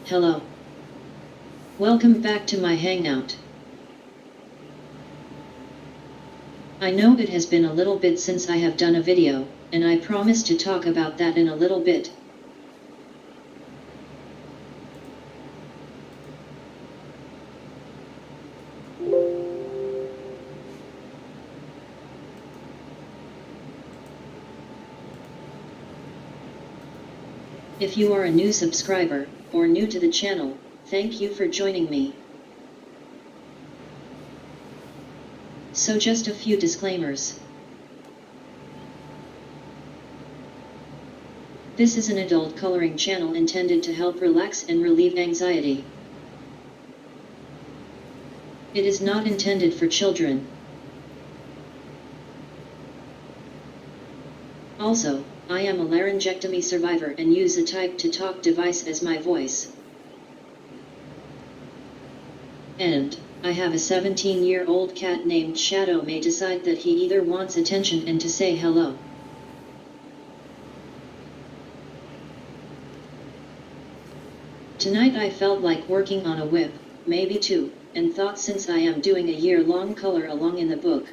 Hello. Welcome back to my hangout. I know it has been a little bit since I have done a video, and I promise to talk about that in a little bit. If you are a new subscriber, or new to the channel, thank you for joining me. So just a few disclaimers. This is an adult coloring channel intended to help relax and relieve anxiety. It is not intended for children. Also, I am a laryngectomy survivor and use a type-to-talk device as my voice. And I have a 17-year-old cat named Shadow may decide that he either wants attention and to say hello. Tonight I felt like working on a WIP, maybe two, and thought since I am doing a year-long color along in the book,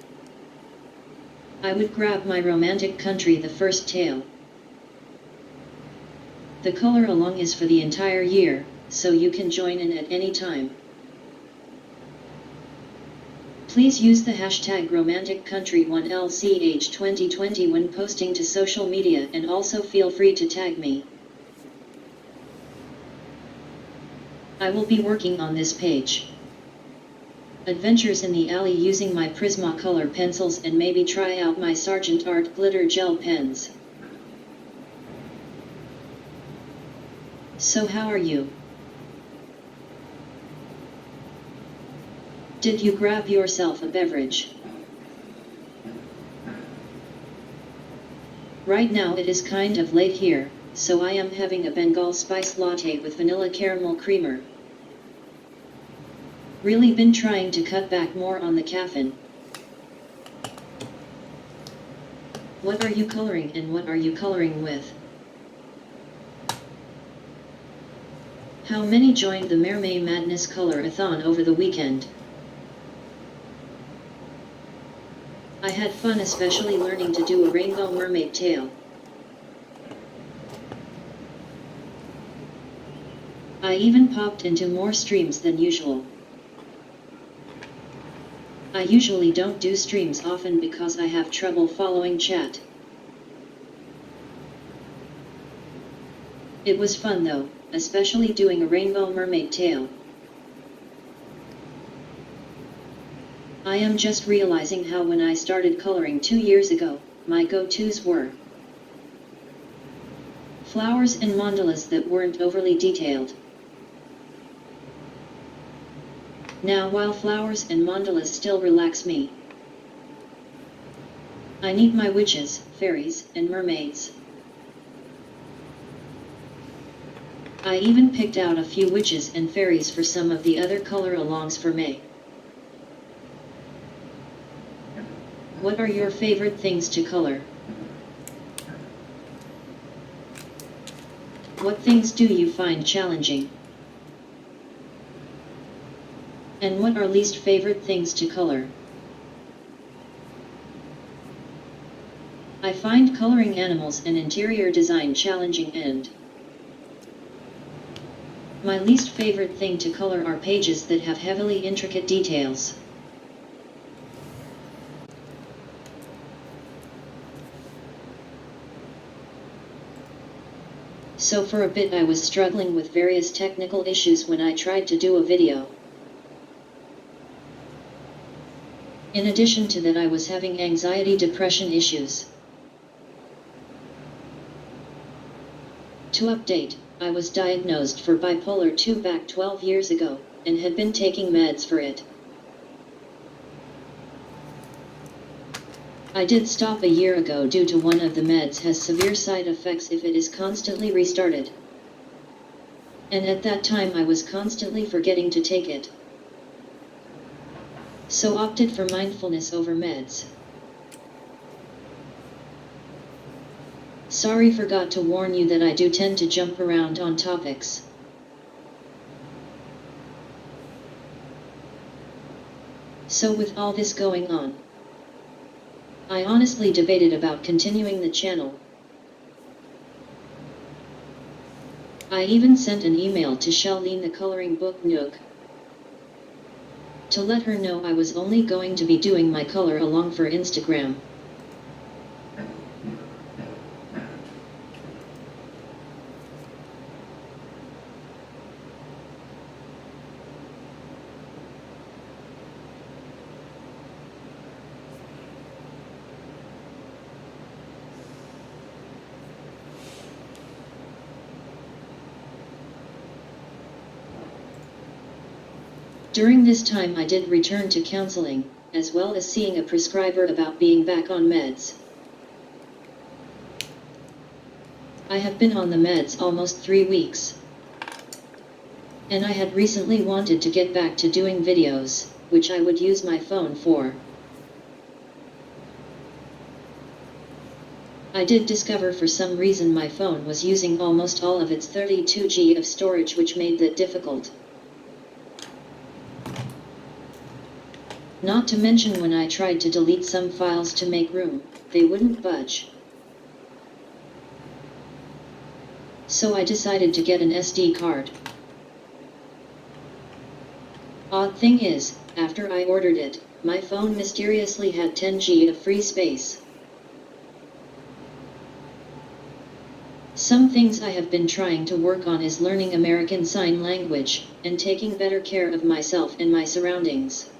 I would grab my romantic country the first tale. The color along is for the entire year, so you can join in at any time. Please use the hashtag romanticcountry1LCH2020 when posting to social media, and also feel free to tag me. I will be working on this page. Adventures in the alley using my Prismacolor pencils and maybe try out my Sargent Art glitter gel pens. So how are you? Did you grab yourself a beverage? Right now it is kind of late here, so I am having a Bengal spice latte with vanilla caramel creamer. Really been trying to cut back more on the caffeine. What are you coloring and what are you coloring with? How many joined the Mermaid Madness Color-a-thon over the weekend? I had fun, especially learning to do a rainbow mermaid tail. I even popped into more streams than usual. I usually don't do streams often because I have trouble following chat. It was fun though, especially doing a rainbow mermaid tail. I am just realizing how when I started coloring 2 years ago, my go-tos were flowers and mandalas that weren't overly detailed. Now while flowers and mandalas still relax me, I need my witches, fairies, and mermaids. I even picked out a few witches and fairies for some of the other color-alongs for May. What are your favorite things to color? What things do you find challenging? And what are least favorite things to color? I find coloring animals and interior design challenging, and my least favorite thing to color are pages that have heavily intricate details. So for a bit I was struggling with various technical issues when I tried to do a video. In addition to that, I was having anxiety depression issues. To update, I was diagnosed for bipolar 2 back 12 years ago, and had been taking meds for it. I did stop a year ago due to one of the meds has severe side effects if it is constantly restarted. And at that time I was constantly forgetting to take it. So opted for mindfulness over meds. Sorry, forgot to warn you that I do tend to jump around on topics. So with all this going on, I honestly debated about continuing the channel. I even sent an email to Shelleen the coloring book Nook to let her know I was only going to be doing my color along for Instagram. During this time I did return to counseling, as well as seeing a prescriber about being back on meds. I have been on the meds almost 3 weeks. And I had recently wanted to get back to doing videos, which I would use my phone for. I did discover for some reason my phone was using almost all of its 32 GB of storage, which made that difficult. Not to mention when I tried to delete some files to make room, they wouldn't budge. So I decided to get an SD card. Odd thing is, after I ordered it, my phone mysteriously had 10 GB of free space. Some things I have been trying to work on is learning American Sign Language, and taking better care of myself and my surroundings.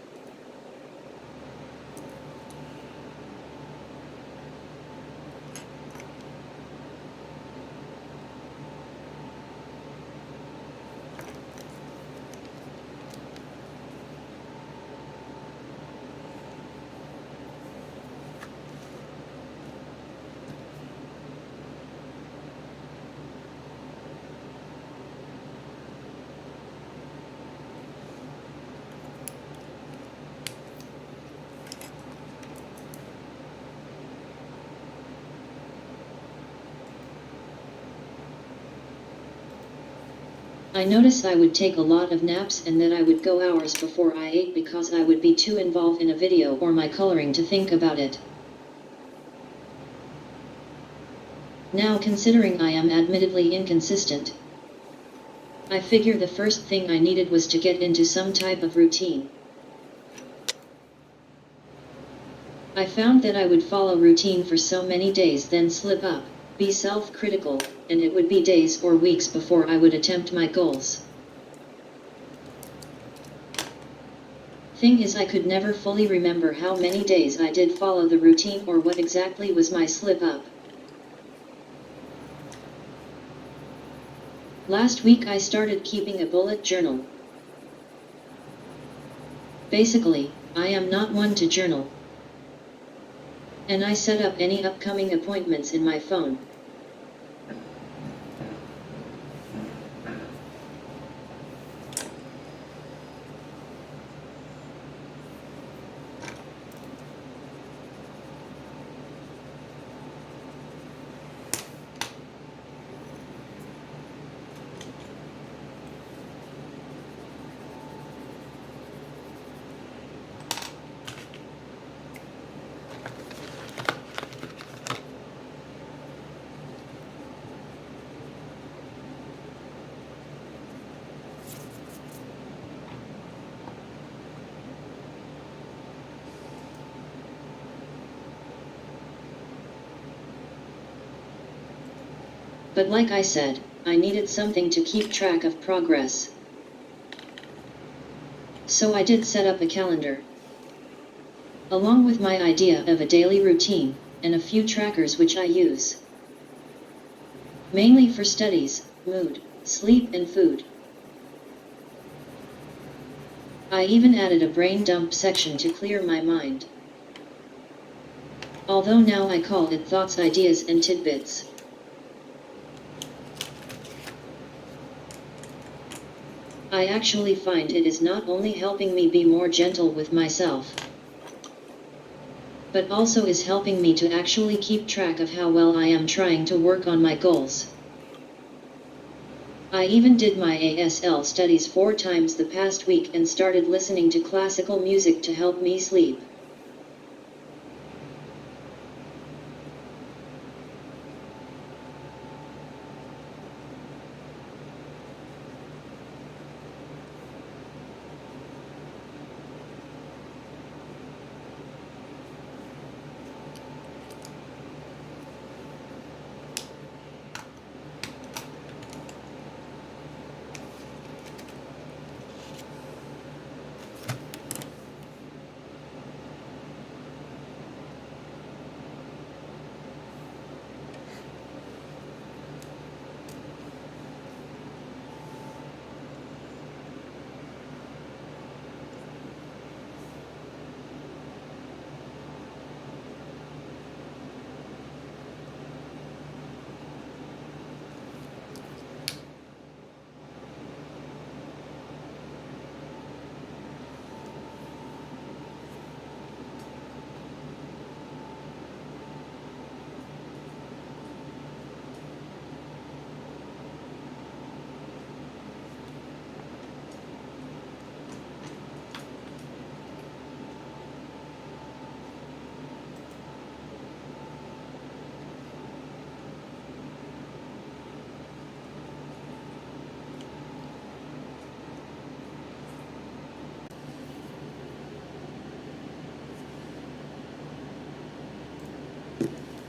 I noticed I would take a lot of naps and that I would go hours before I ate because I would be too involved in a video or my coloring to think about it. Now, considering I am admittedly inconsistent, I figure the first thing I needed was to get into some type of routine. I found that I would follow routine for so many days, then slip up, be self-critical, and it would be days or weeks before I would attempt my goals. Thing is, I could never fully remember how many days I did follow the routine or what exactly was my slip up. Last week I started keeping a bullet journal. Basically, I am not one to journal. And I set up any upcoming appointments in my phone. But like I said, I needed something to keep track of progress. So I did set up a calendar, along with my idea of a daily routine, and a few trackers which I use, mainly for studies, mood, sleep and food. I even added a brain dump section to clear my mind. Although now I call it thoughts, ideas and tidbits. I actually find it is not only helping me be more gentle with myself, but also is helping me to actually keep track of how well I am trying to work on my goals. I even did my ASL studies 4 times the past week and started listening to classical music to help me sleep.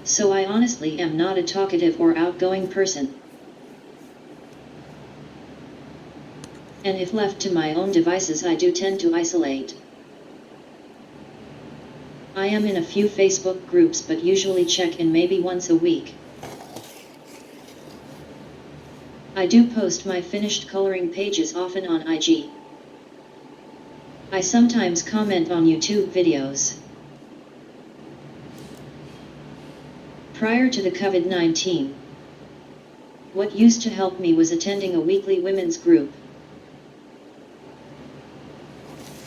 So I honestly am not a talkative or outgoing person. And if left to my own devices, I do tend to isolate. I am in a few Facebook groups but usually check in maybe once a week. I do post my finished coloring pages often on IG. I sometimes comment on YouTube videos. Prior to the COVID-19, what used to help me was attending a weekly women's group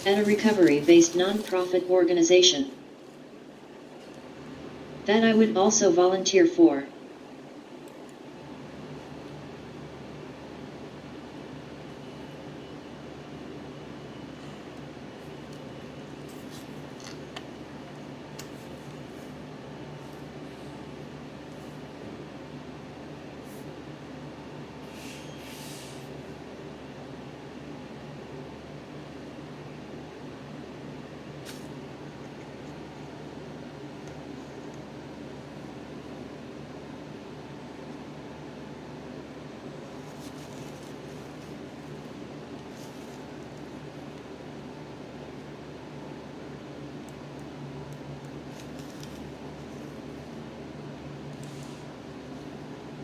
at a recovery-based non-profit organization that I would also volunteer for.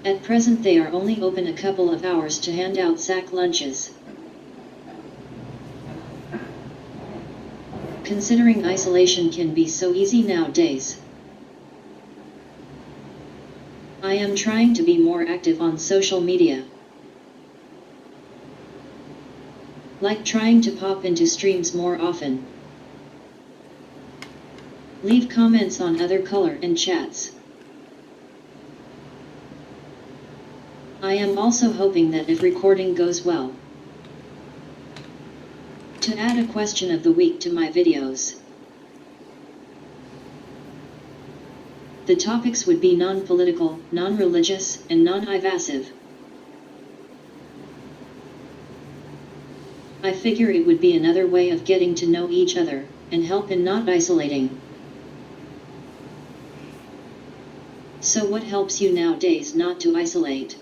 At present they are only open a couple of hours to hand out sack lunches. Considering isolation can be so easy nowadays, I am trying to be more active on social media. Like trying to pop into streams more often. Leave comments on other color and chats. I am also hoping that if recording goes well, to add a question of the week to my videos. The topics would be non-political, non-religious, and non-evasive. I figure it would be another way of getting to know each other, and help in not isolating. So what helps you nowadays not to isolate?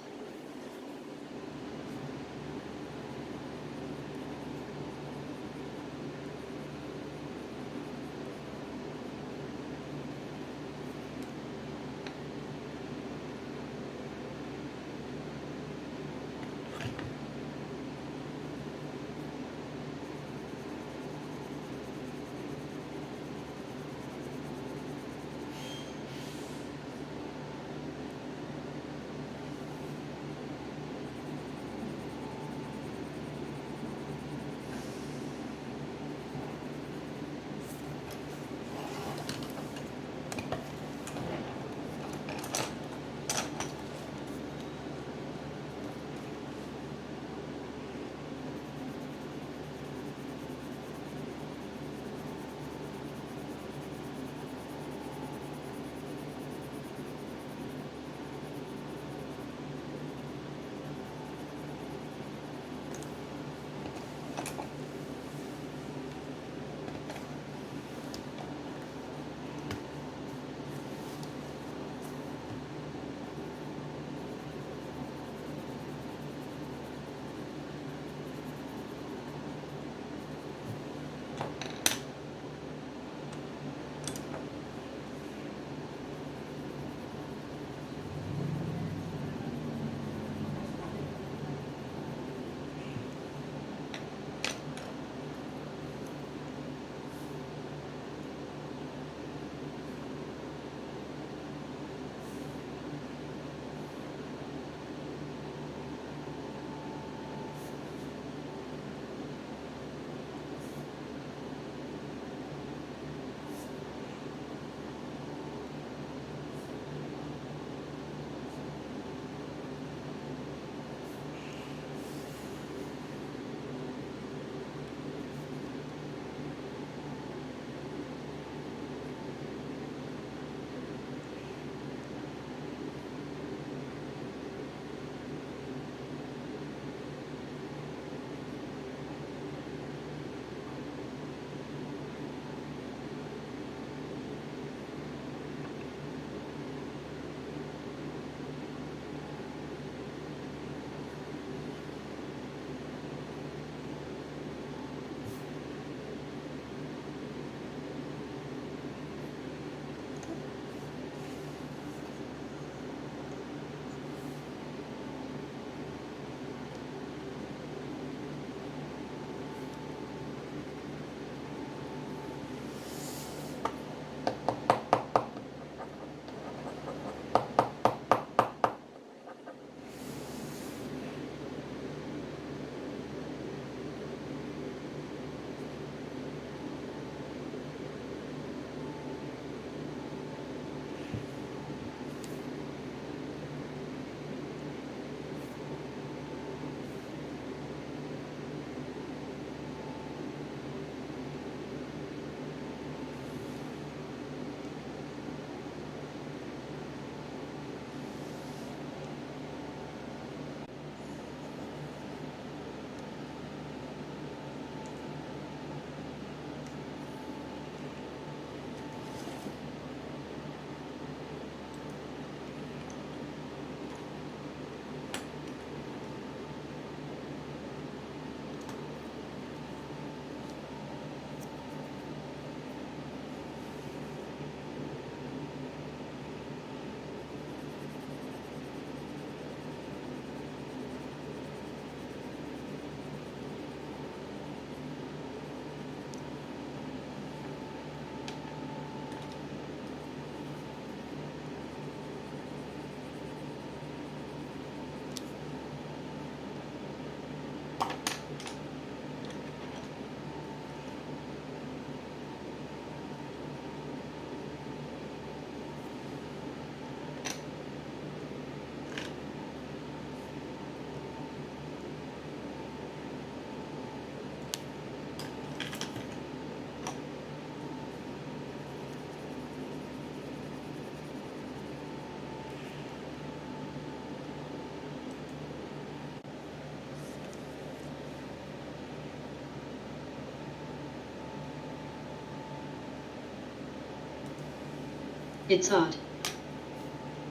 It's odd.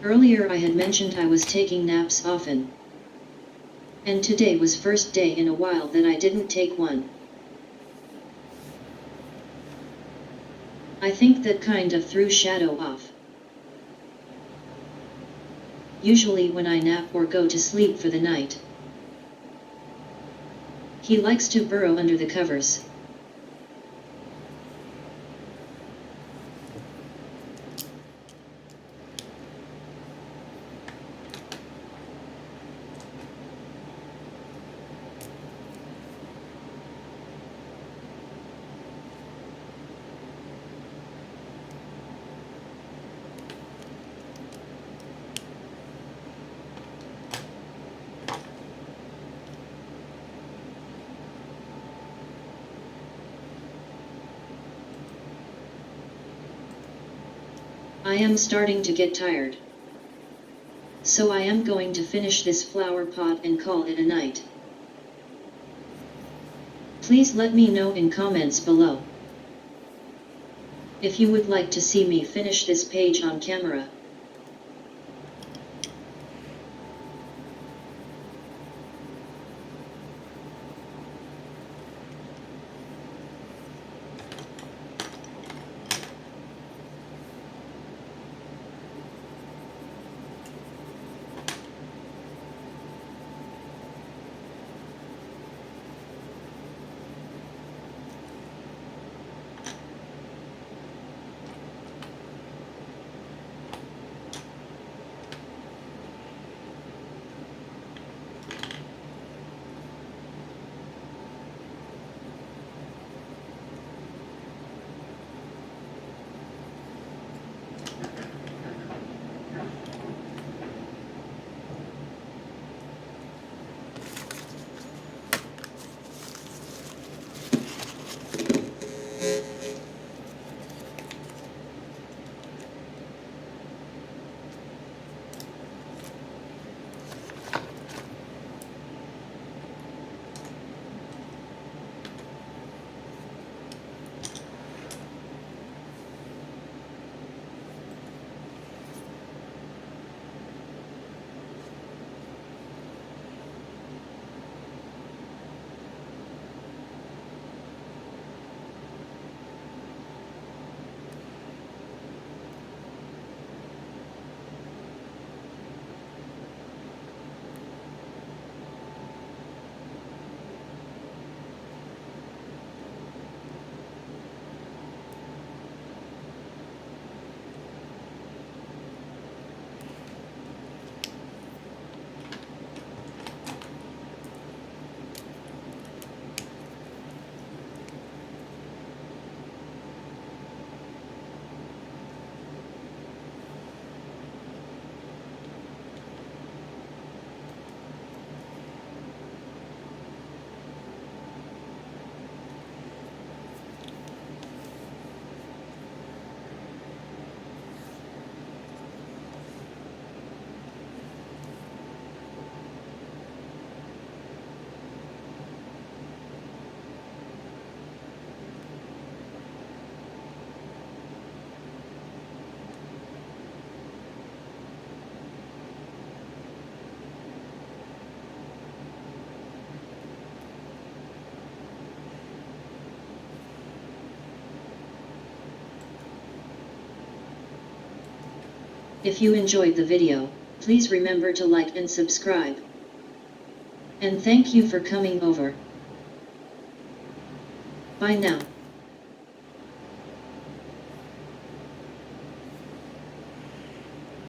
Earlier I had mentioned I was taking naps often. And today was first day in a while that I didn't take one. I think that kind of threw Shadow off. Usually when I nap or go to sleep for the night, he likes to burrow under the covers. I am starting to get tired. So I am going to finish this flower pot and call it a night. Please let me know in comments below if you would like to see me finish this page on camera. If you enjoyed the video, please remember to like and subscribe. And thank you for coming over. Bye now.